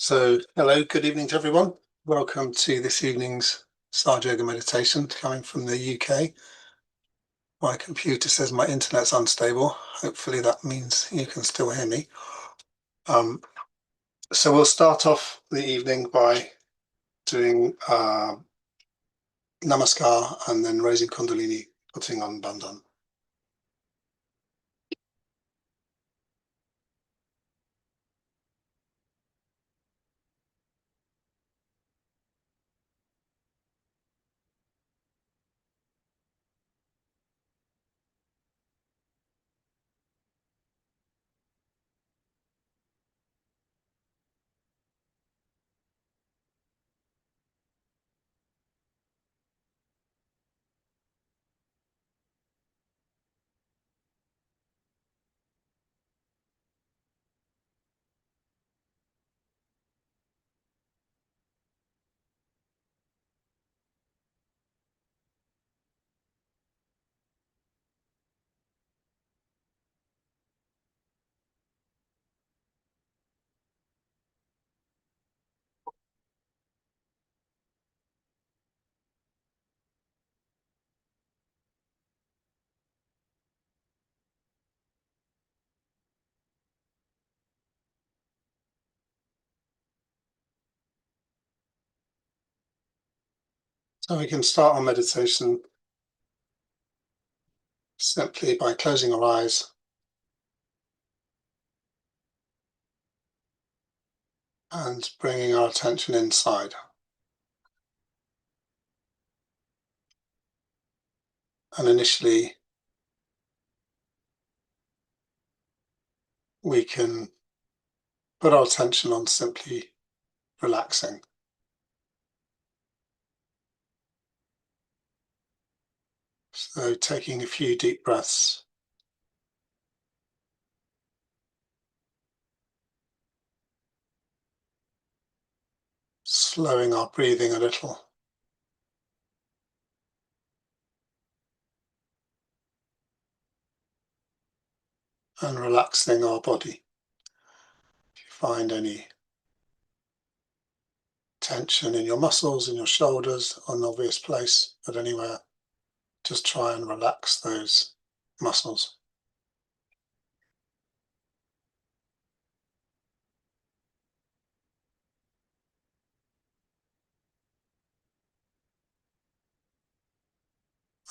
Hello, good evening to everyone. Welcome to this evening's Star Yoga meditation coming from the UK. My computer says my internet's unstable. Hopefully that means you can still hear me. So we'll start off the evening by doing Namaskar and then raising Kundalini, putting on Bandhan. So we can start our meditation simply by closing our eyes and bringing our attention inside. And initially, we can put our attention on simply relaxing. So taking a few deep breaths, slowing our breathing a little, and relaxing our body. If you find any tension in your muscles, in your shoulders, an obvious place, but anywhere, just try and relax those muscles.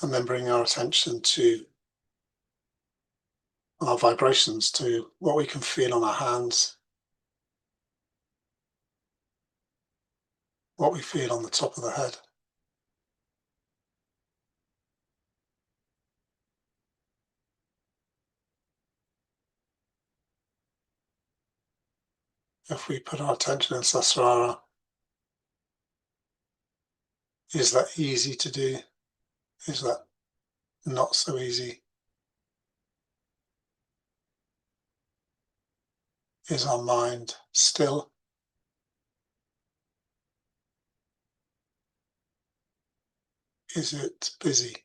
And then bring our attention to our vibrations, to what we can feel on our hands, what we feel on the top of the head. If we put our attention in Sasrara, is that easy to do? Is that not so easy? Is our mind still? Is it busy?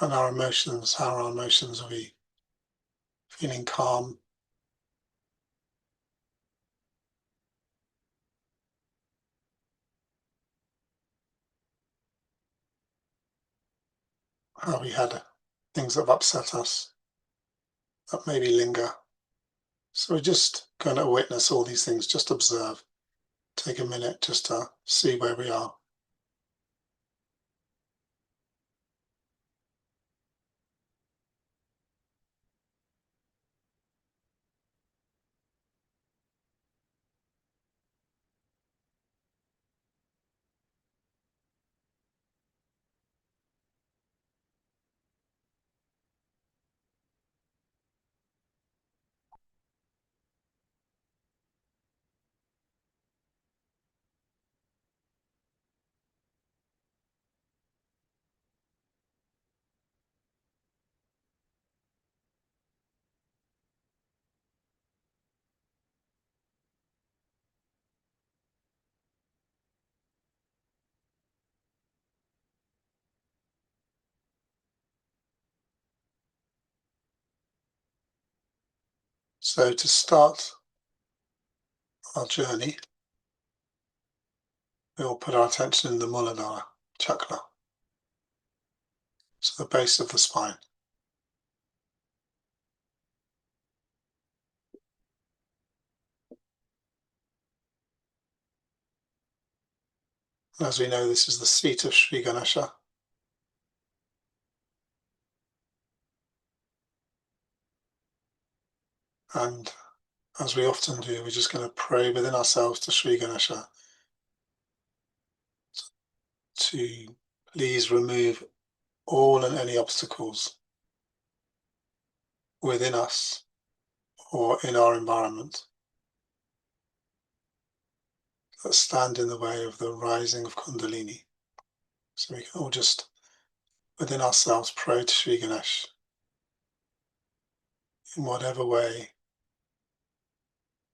And our emotions, how are our emotions? Are we feeling calm? Have we had things that have upset us that maybe linger? So we're just going to witness all these things, just observe. Take a minute just to see where we are. So to start our journey, we'll put our attention in the Muladhara chakra, so the base of the spine. And as we know, this is the seat of Sri Ganesha. And as we often do, we're just going to pray within ourselves to Sri Ganesha to please remove all and any obstacles within us or in our environment that stand in the way of the rising of Kundalini. So we can all just, within ourselves, pray to Sri Ganesh in whatever way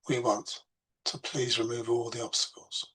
we want to please remove all the obstacles.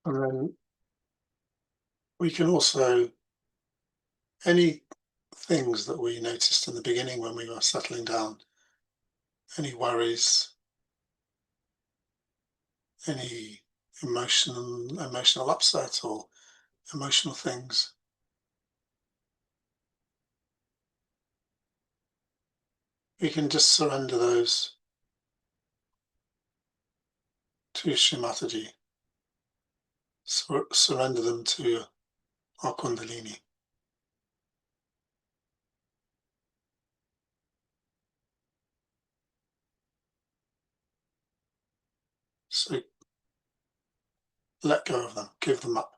And then we can also, any things that we noticed in the beginning when we were settling down, any worries, any emotional upset or emotional things, we can just surrender those to Shri Mataji, surrender them to our Kundalini. So let go of them, give them up.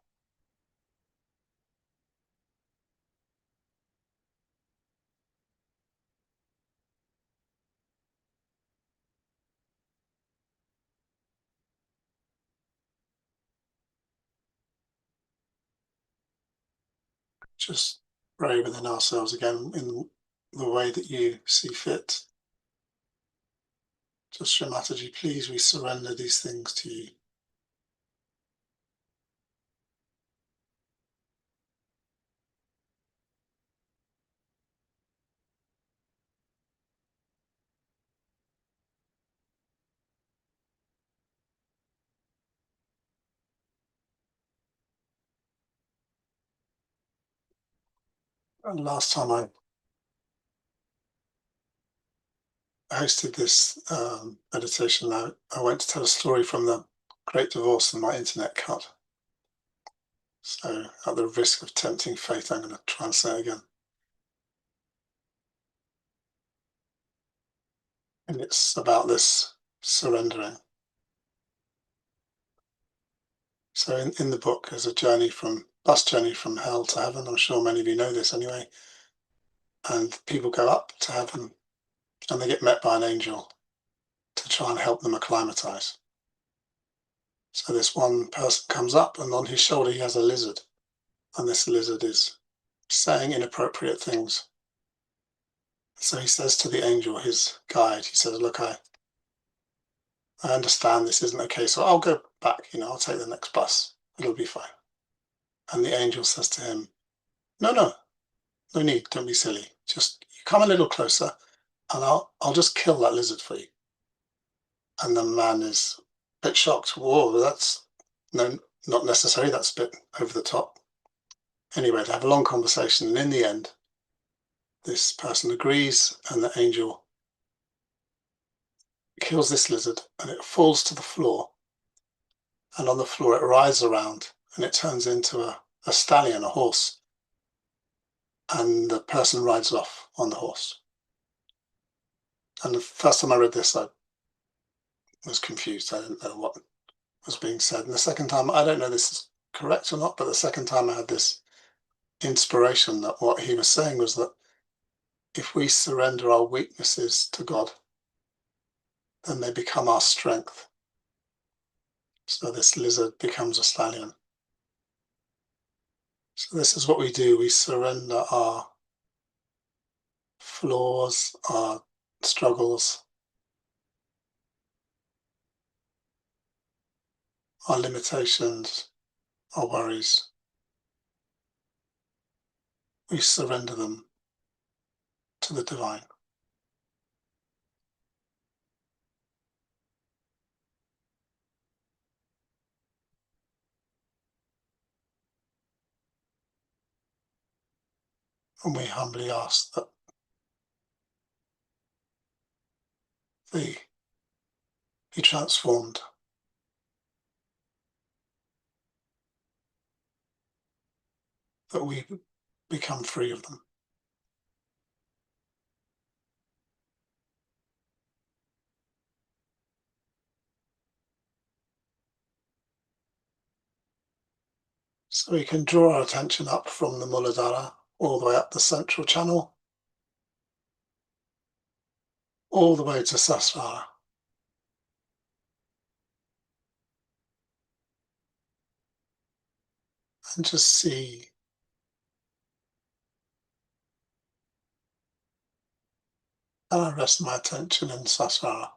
Just pray within ourselves again in the way that you see fit. Just Shri Mataji, please, we surrender these things to you. And last time I hosted this meditation, I went to tell a story from the Great Divorce and my internet cut. So at the risk of tempting fate, I'm going to try and say it again. And it's about this surrendering. So in the book, there's a bus journey from hell to heaven. I'm sure many of you know this anyway. And people go up to heaven and they get met by an angel to try and help them acclimatize. So this one person comes up and on his shoulder he has a lizard. And this lizard is saying inappropriate things. So he says to the angel, his guide, he says, look, I understand this isn't okay, so I'll go back, I'll take the next bus. It'll be fine. And the angel says to him, no need, don't be silly. Just you come a little closer and I'll just kill that lizard for you. And the man is a bit shocked. Whoa, that's not necessary. That's a bit over the top. Anyway, they have a long conversation, and in the end, this person agrees, and the angel kills this lizard, and it falls to the floor and on the floor it writhes around and it turns into a stallion, a horse, and the person rides off on the horse. And the first time I read this, I was confused. I didn't know what was being said. And the second time, I don't know if this is correct or not, but the second time I had this inspiration that what he was saying was that if we surrender our weaknesses to God, then they become our strength. So this lizard becomes a stallion. So this is what we do. We surrender our flaws, our struggles, our limitations, our worries. We surrender them to the divine. And we humbly ask that they be transformed, that we become free of them. So we can draw our attention up from the Muladhara all the way up the central channel, all the way to Sasrara. And just see and I rest my attention in Sasrara.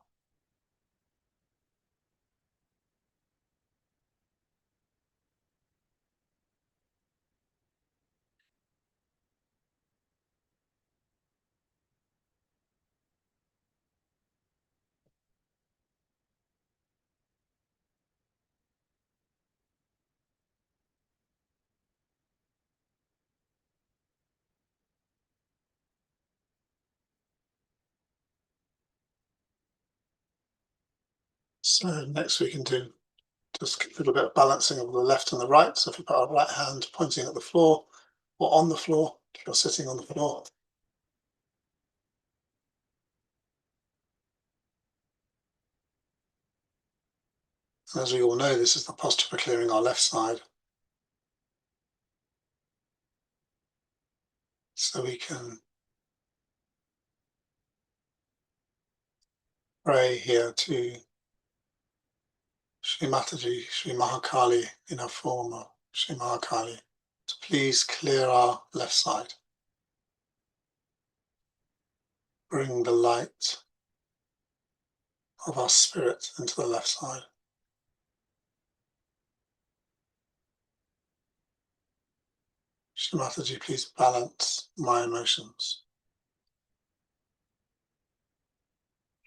So next we can do just a little bit of balancing of the left and the right. So if you put our right hand pointing at the floor or on the floor, if you're sitting on the floor. And as we all know, this is the posture for clearing our left side. So we can pray here to Shri Mataji, Shri Mahakali in a form of Shri Mahakali to please clear our left side. Bring the light of our spirit into the left side. Shri Mataji, please balance my emotions.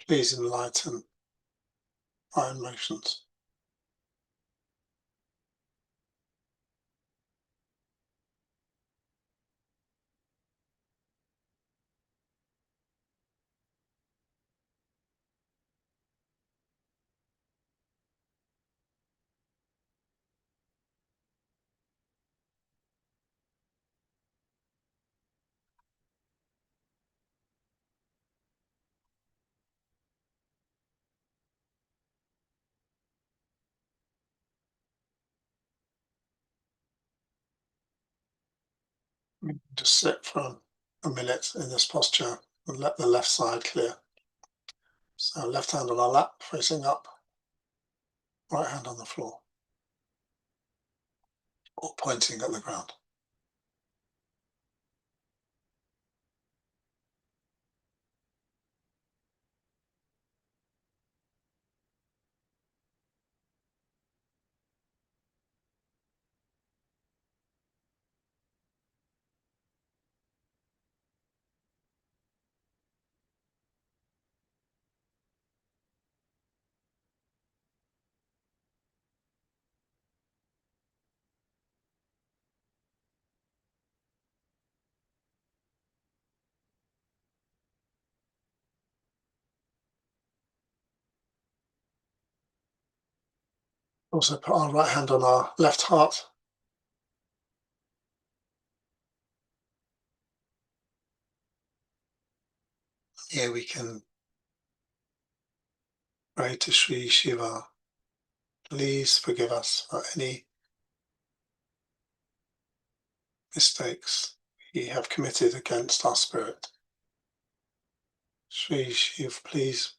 Please enlighten my emotions. Just sit for a minute in this posture and let the left side clear. So left hand on our lap, facing up, right hand on the floor, or pointing at the ground. Also put our right hand on our left heart. Here we can pray to Sri Shiva, please forgive us for any mistakes we have committed against our spirit. Sri Shiva, please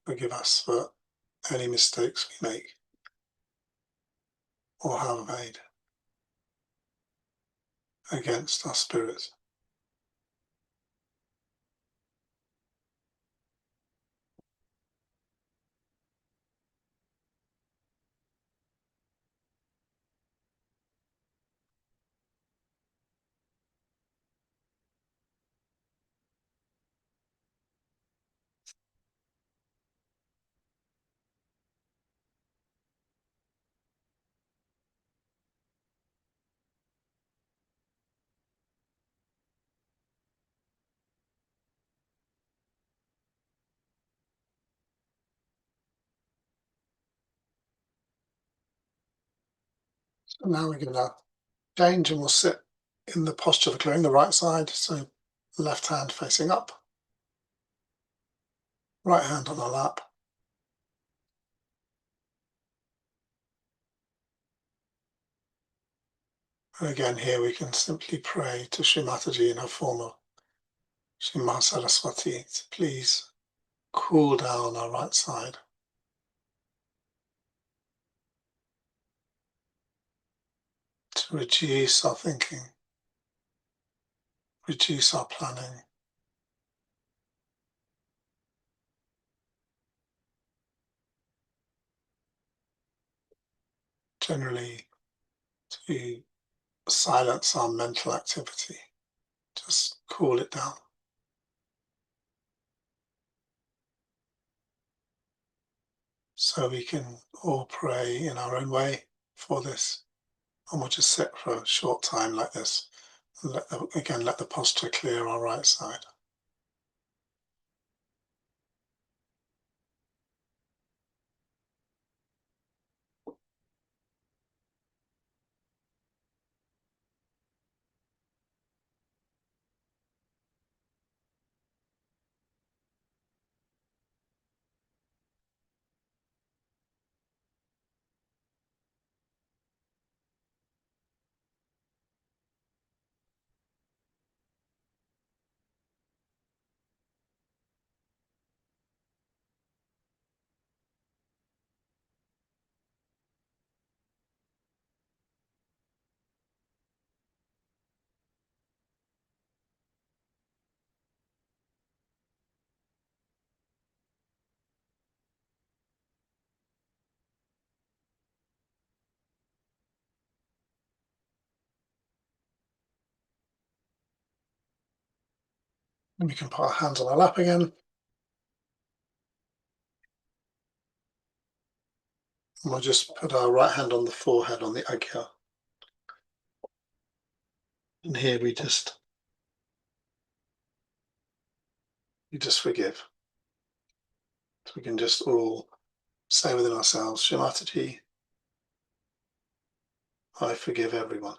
forgive us for any mistakes we make or have made against our spirit. So now we're going to change and we'll sit in the posture of clearing the right side. So left hand facing up, right hand on our lap. And again, here we can simply pray to Shri Mataji in her form of Shri Ma Saraswati to please cool down our right side, to reduce our thinking, reduce our planning, generally to silence our mental activity, just cool it down. So we can all pray in our own way for this, and we'll just sit for a short time like this, and let the posture clear our right side. And we can put our hands on our lap again. And we'll just put our right hand on the forehead on the Agya. And here we just forgive. So we can just all say within ourselves, Shri Mataji, I forgive everyone.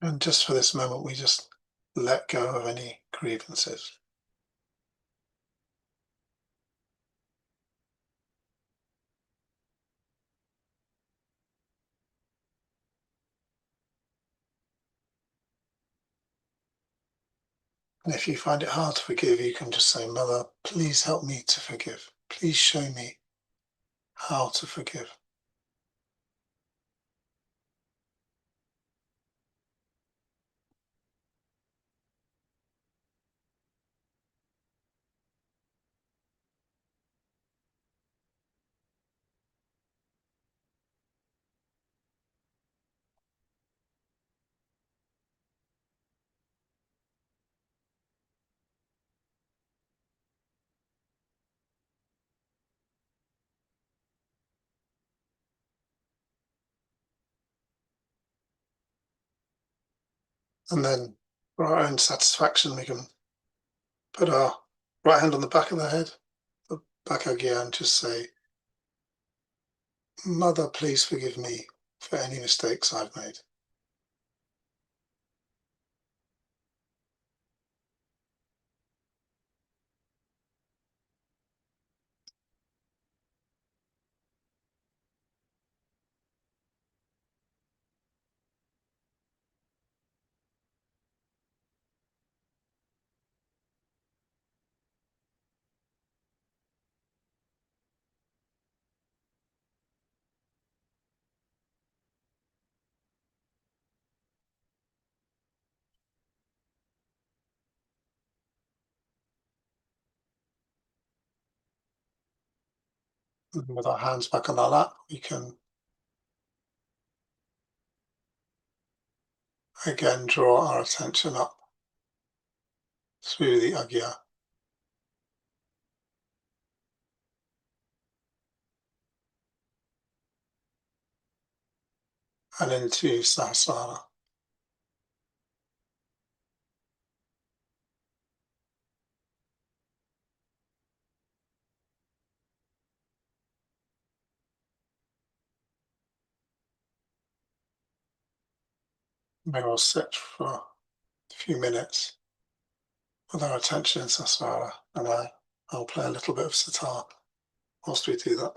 And just for this moment, we just let go of any grievances. And if you find it hard to forgive, you can just say, Mother, please help me to forgive. Please show me how to forgive. And then for our own satisfaction, we can put our right hand on the back of the head, the back agya, and just say, Mother, please forgive me for any mistakes I've made. And with our hands back on our lap, we can again draw our attention up through the agya and into Sahasrara. Maybe we'll sit for a few minutes with our attention in Sahasrara, and I'll play a little bit of sitar whilst we do that.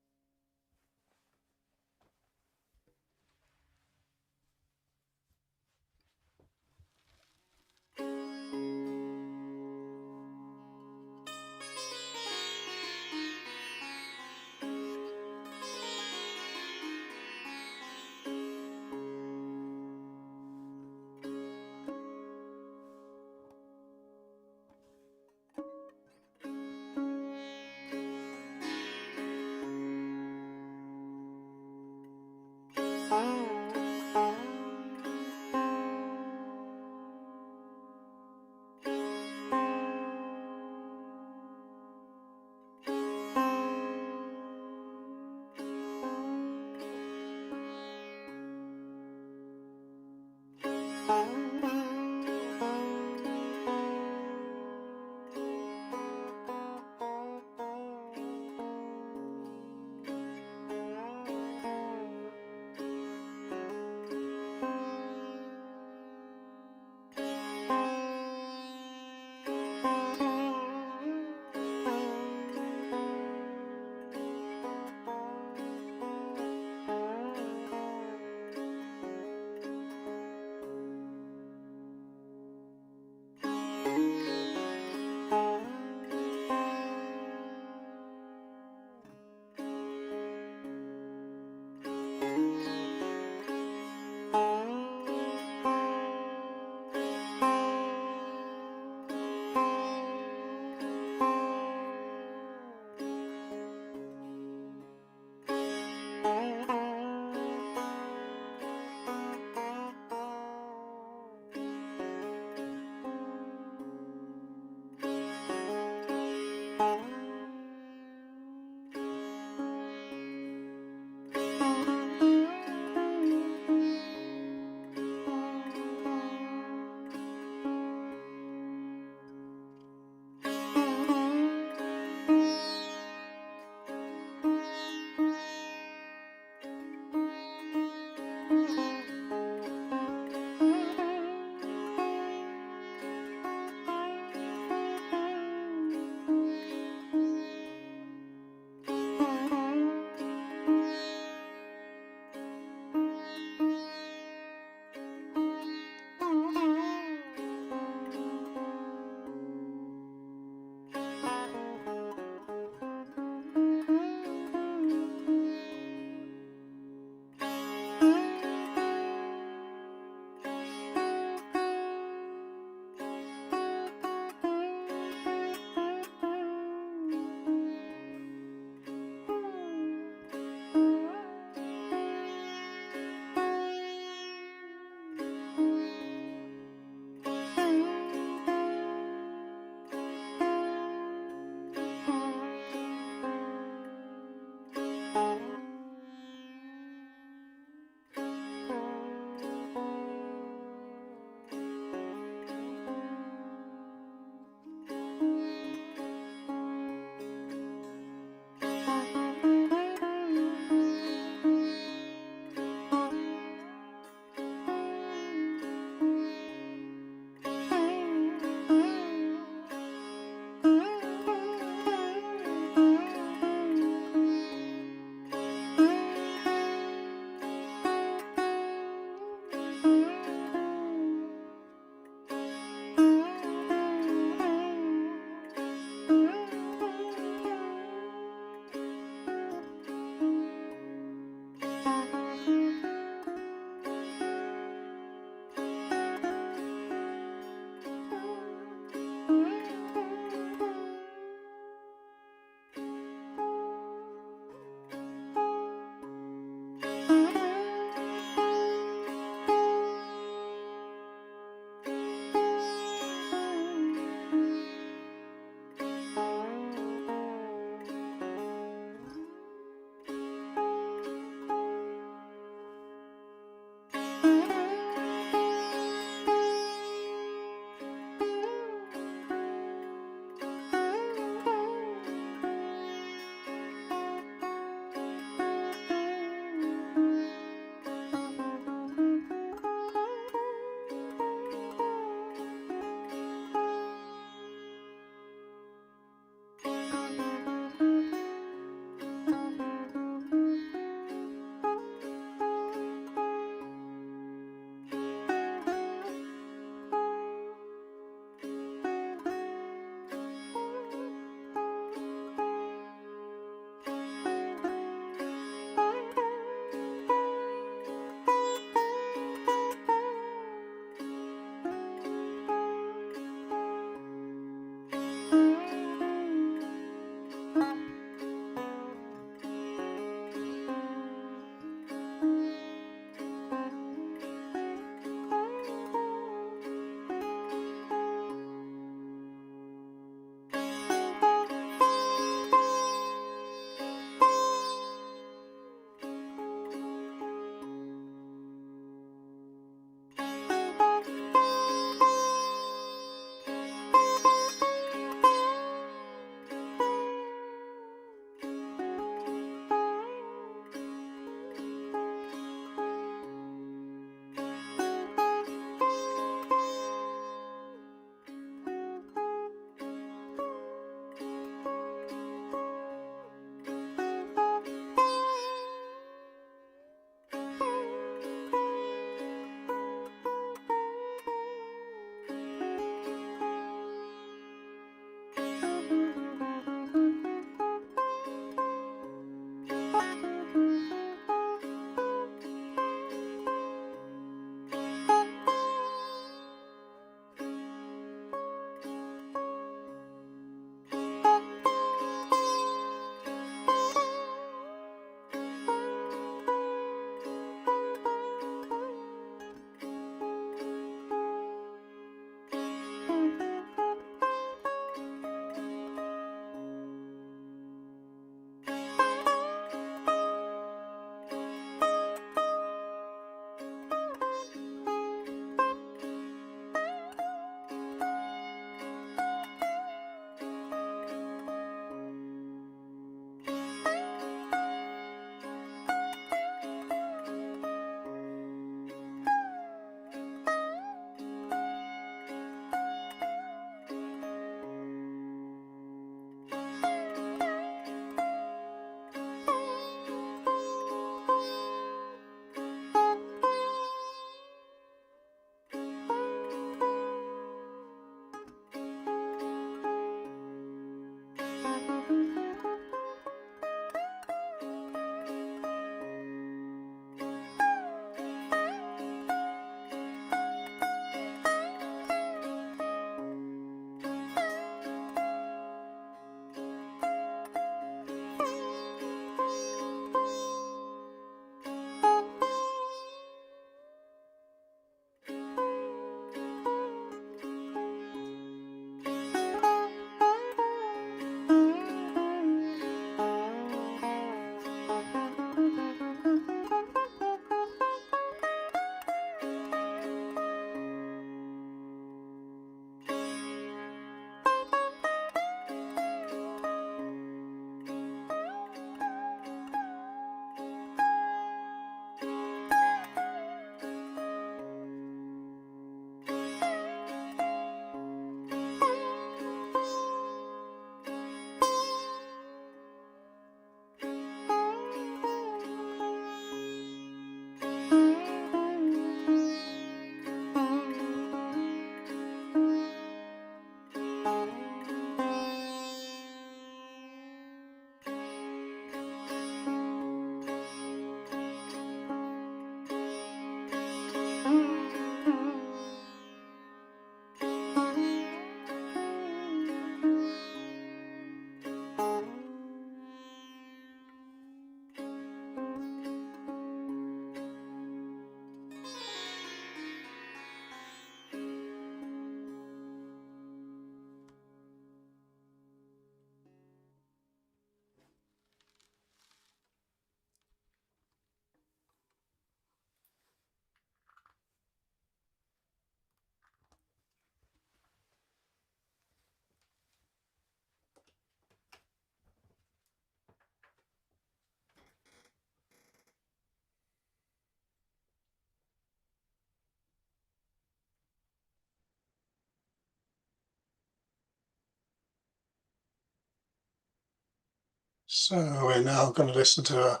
So we're now going to listen to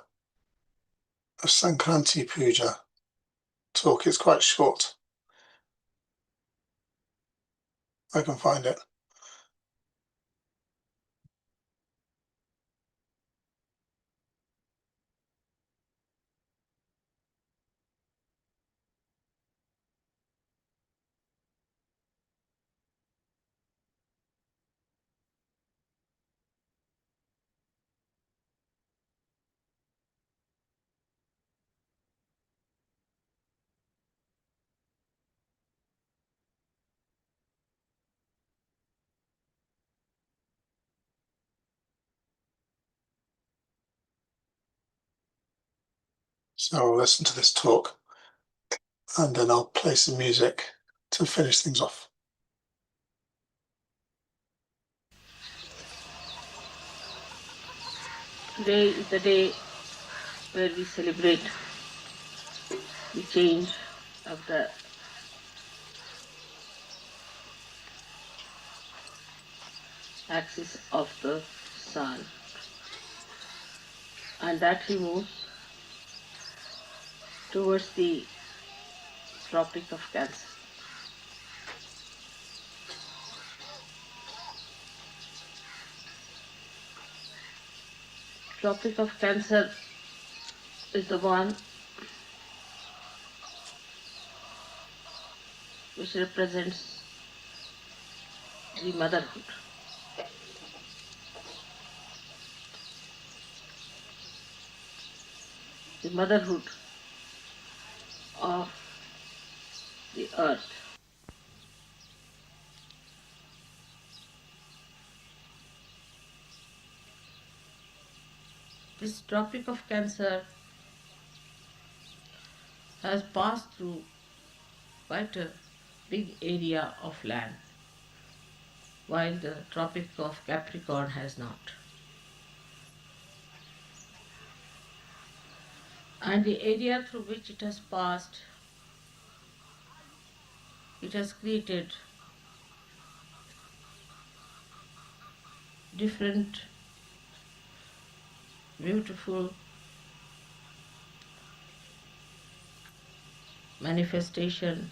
a Sankranti Puja talk. It's quite short. I can find it. So I'll listen to this talk and then I'll play some music to finish things off. Today is the day where we celebrate the change of the axis of the sun, and that he moves towards the Tropic of Cancer. Tropic of Cancer is the one which represents the motherhood. The motherhood of the earth. This Tropic of Cancer has passed through quite a big area of land, while the Tropic of Capricorn has not. And the area through which it has passed, it has created different beautiful manifestation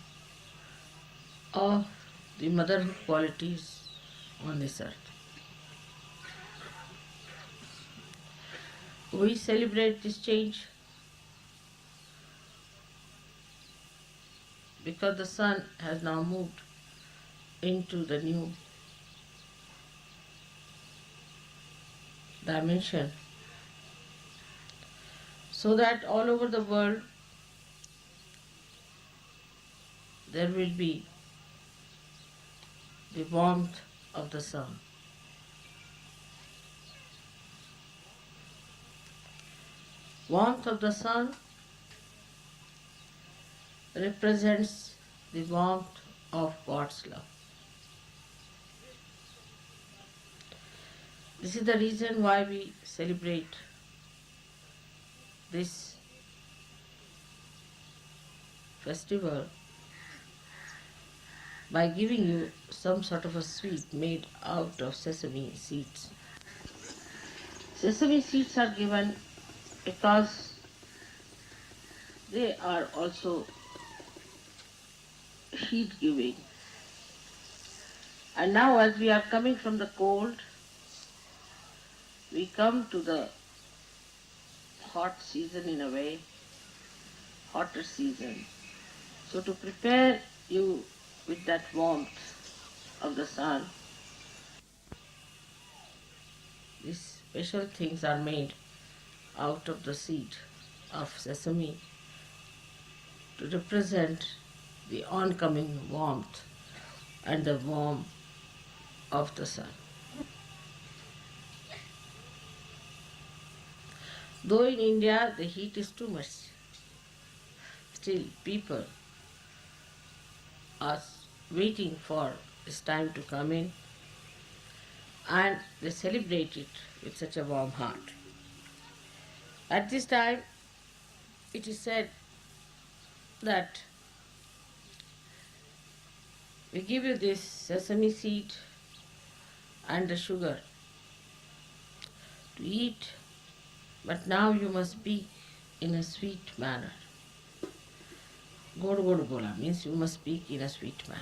of the motherhood qualities on this earth. We celebrate this change because the sun has now moved into the new dimension, so that all over the world there will be the warmth of the sun. Warmth of the sun represents the warmth of God's love. This is the reason why we celebrate this festival by giving you some sort of a sweet made out of sesame seeds. Sesame seeds are given because they are also heat giving. And now, as we are coming from the cold, we come to the hot season in a way, hotter season. So, to prepare you with that warmth of the sun, these special things are made out of the seed of sesame to represent the oncoming warmth and the warmth of the sun. Though in India the heat is too much, still people are waiting for this time to come in and they celebrate it with such a warm heart. At this time, it is said that we give you this sesame seed and the sugar to eat, but now you must speak in a sweet manner. God God bola means you must speak in a sweet manner.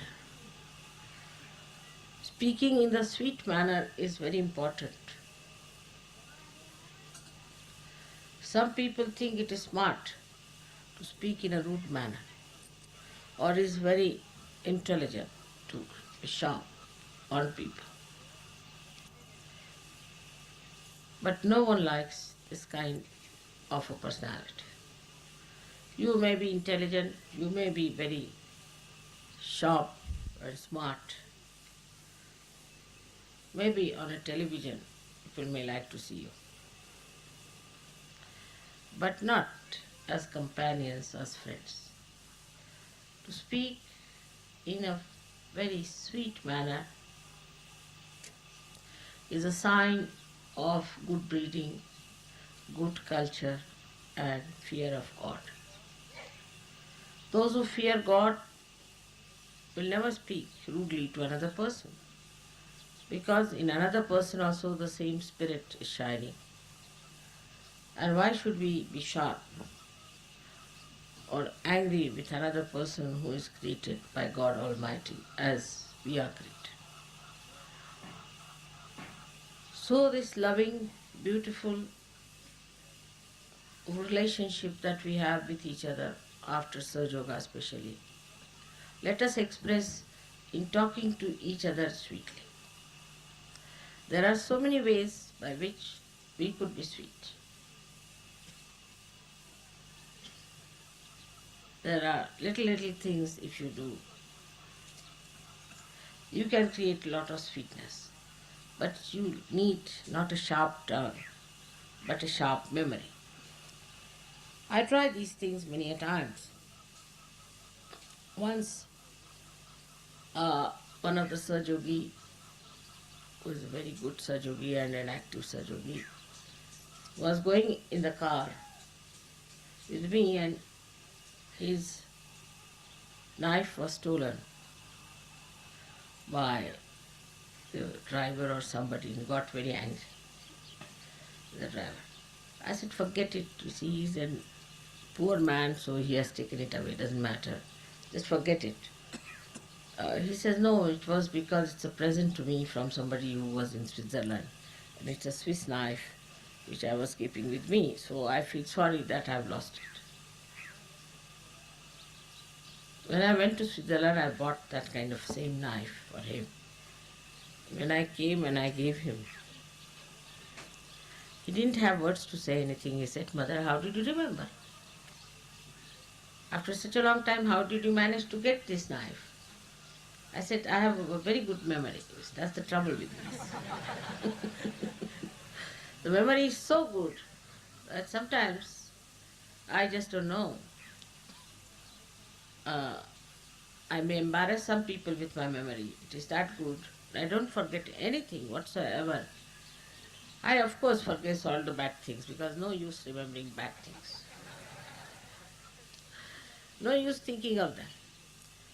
Speaking in the sweet manner is very important. Some people think it is smart to speak in a rude manner or is very intelligent to be sharp on people. But no one likes this kind of a personality. You may be intelligent, you may be very sharp and smart. Maybe on a television people may like to see you, but not as companions, as friends. To speak in a very sweet manner is a sign of good breeding, good culture, and fear of God. Those who fear God will never speak rudely to another person, because in another person also the same spirit is shining. And why should we be sharp or angry with another person who is created by God Almighty as we are created? So this loving, beautiful relationship that we have with each other after Saj Yoga especially, let us express in talking to each other sweetly. There are so many ways by which we could be sweet. There are little things if you do. You can create a lot of sweetness. But you need not a sharp tongue, but a sharp memory. I tried these things many a times. Once, one of the Sajogi, who is a very good Sajogi and an active Sajogi, was going in the car with me, and his knife was stolen by the driver or somebody, and got very angry, the driver. I said, forget it. You see, he's a poor man, so he has taken it away. Doesn't matter. Just forget it. He says, no, it was because it's a present to me from somebody who was in Switzerland. And it's a Swiss knife which I was keeping with me. So I feel sorry that I've lost it. When I went to Switzerland, I bought that kind of same knife for him. When I came and I gave him, he didn't have words to say anything. He said, Mother, how did you remember? After such a long time, how did you manage to get this knife? I said, I have a very good memory. That's the trouble with me. The memory is so good that sometimes I just don't know. I may embarrass some people with my memory. It is that good. I don't forget anything whatsoever. I, of course, forget all the bad things because no use remembering bad things. No use thinking of that.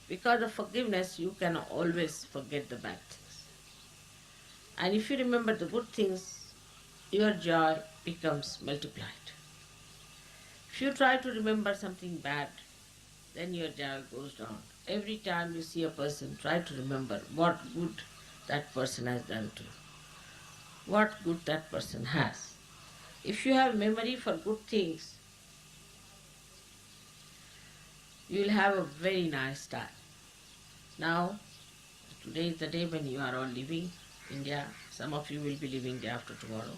Because of forgiveness, you can always forget the bad things. And if you remember the good things, your joy becomes multiplied. If you try to remember something bad, then your joy goes down. Every time you see a person, try to remember what good that person has done to you, what good that person has. If you have memory for good things, you will have a very nice time. Now, today is the day when you are all leaving India. Some of you will be leaving day after tomorrow.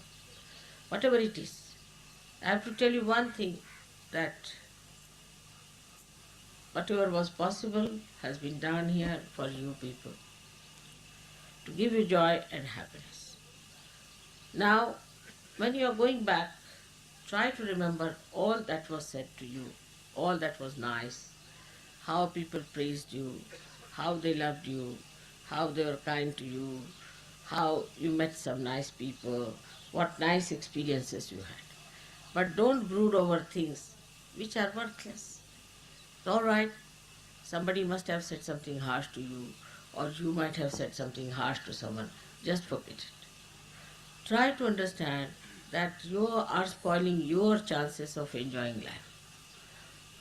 Whatever it is, I have to tell you one thing, that whatever was possible has been done here for you people, to give you joy and happiness. Now, when you are going back, try to remember all that was said to you, all that was nice, how people praised you, how they loved you, how they were kind to you, how you met some nice people, what nice experiences you had. But don't brood over things which are worthless. It's all right. Somebody must have said something harsh to you, or you might have said something harsh to someone. Just forget it. Try to understand that you are spoiling your chances of enjoying life.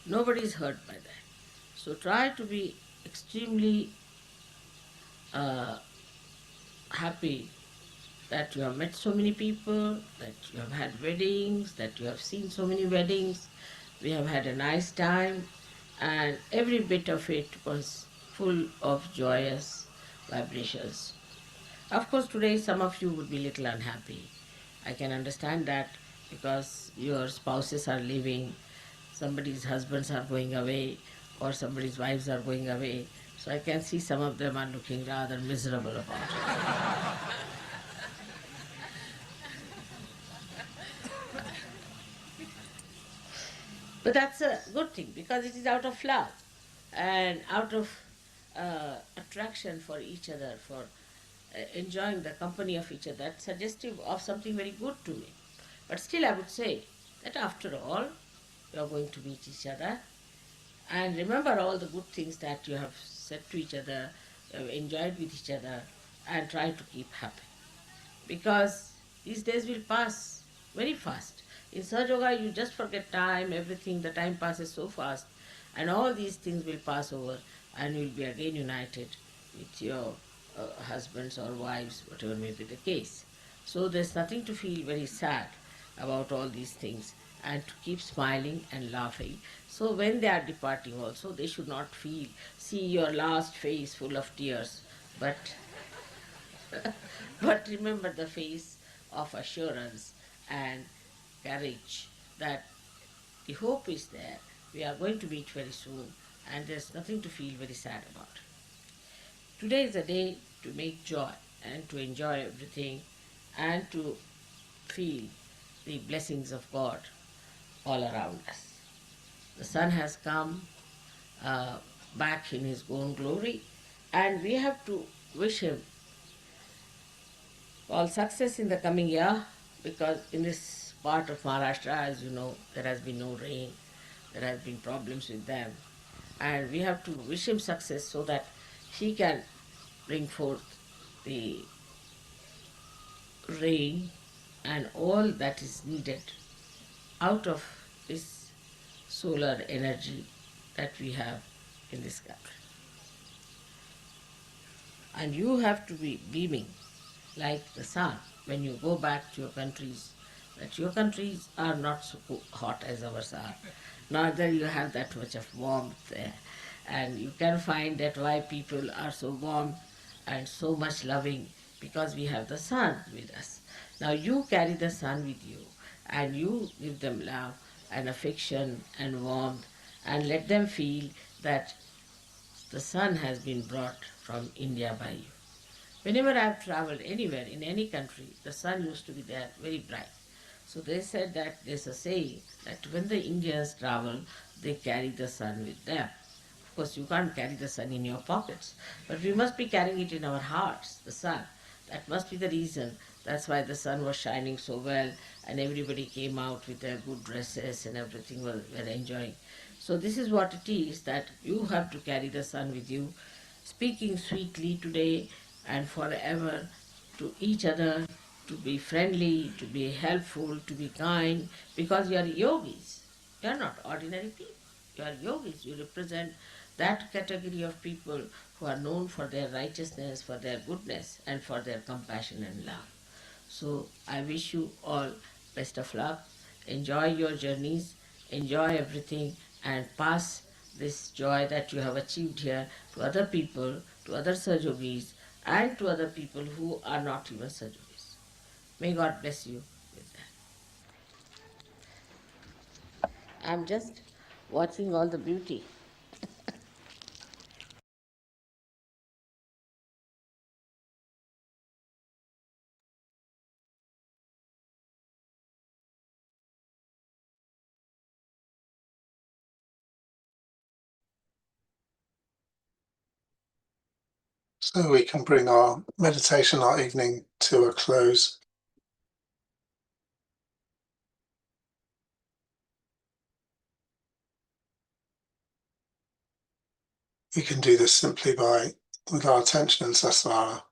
Nobody is hurt by that. So try to be extremely uh, happy that you have met so many people, that you have had weddings, that you have seen so many weddings. We have had a nice time, and every bit of it was full of joyous vibrations. Of course, today some of you would be little unhappy. I can understand that because your spouses are leaving, somebody's husbands are going away, or somebody's wives are going away. So I can see some of them are looking rather miserable about it. But that's a good thing because it is out of love and out of attraction for each other, for enjoying the company of each other. That's suggestive of something very good to me. But still, I would say that after all, you are going to meet each other and remember all the good things that you have said to each other, you have enjoyed with each other, and try to keep happy because these days will pass very fast. In Sahaja Yoga, you just forget time, everything, the time passes so fast, and all these things will pass over, and you'll be again united with your husbands or wives, whatever may be the case. So there's nothing to feel very sad about all these things, and to keep smiling and laughing. So when they are departing also, they should not see your last face full of tears, but but remember the face of assurance and courage that the hope is there. We are going to meet very soon, and there's nothing to feel very sad about. Today is a day to make joy and to enjoy everything and to feel the blessings of God all around us. The sun has come uh, back in his own glory, and we have to wish him all success in the coming year because in this part of Maharashtra, as you know, there has been no rain, there has been problems with them, and we have to wish him success so that he can bring forth the rain and all that is needed out of this solar energy that we have in this country. And you have to be beaming like the sun when you go back to your countries, that your countries are not so hot as ours are. Neither you have that much of warmth there. And you can find that why people are so warm and so much loving because we have the sun with us. Now you carry the sun with you and you give them love and affection and warmth and let them feel that the sun has been brought from India by you. Whenever I have traveled anywhere in any country, the sun used to be there very bright. So they said that there's a saying that when the Indians travel, they carry the sun with them. Of course, you can't carry the sun in your pockets, but we must be carrying it in our hearts, the sun. That must be the reason. That's why the sun was shining so well, and everybody came out with their good dresses and everything were enjoying. So this is what it is that you have to carry the sun with you, speaking sweetly today and forever to each other, to be friendly, to be helpful, to be kind, because you are yogis. You are not ordinary people. You are yogis. You represent that category of people who are known for their righteousness, for their goodness, and for their compassion and love. So I wish you all best of luck. Enjoy your journeys, enjoy everything, and pass this joy that you have achieved here to other people, to other Sajogis, and to other people who are not even Sajogis. May God bless you with that. I'm just watching all the beauty. So we can bring our meditation, our evening to a close. We can do this simply with our attention in Sasvara.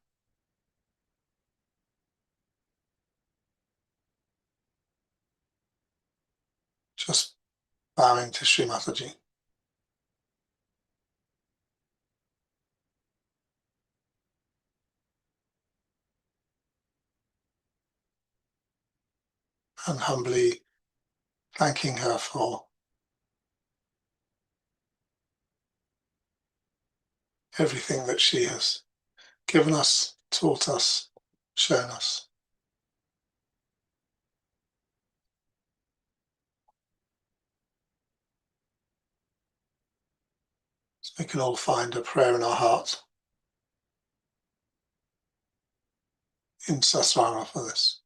bowing to Sri Mataji. And humbly thanking her for everything that she has given us, taught us, shown us. So we can all find a prayer in our heart in Sasrama for this.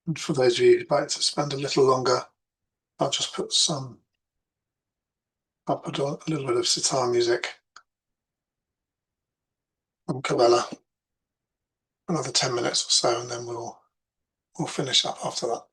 And for those of you who'd like to spend a little longer, I'll just put I'll put a little bit of sitar music from Kabbalah, another 10 minutes or so, and then we'll finish up after that.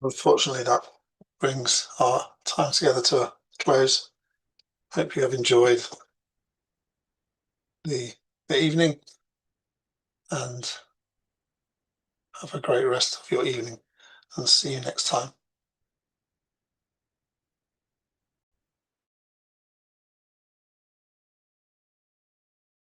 unfortunately, that brings our time together to a close. Hope you have enjoyed the evening and have a great rest of your evening, and see you next time.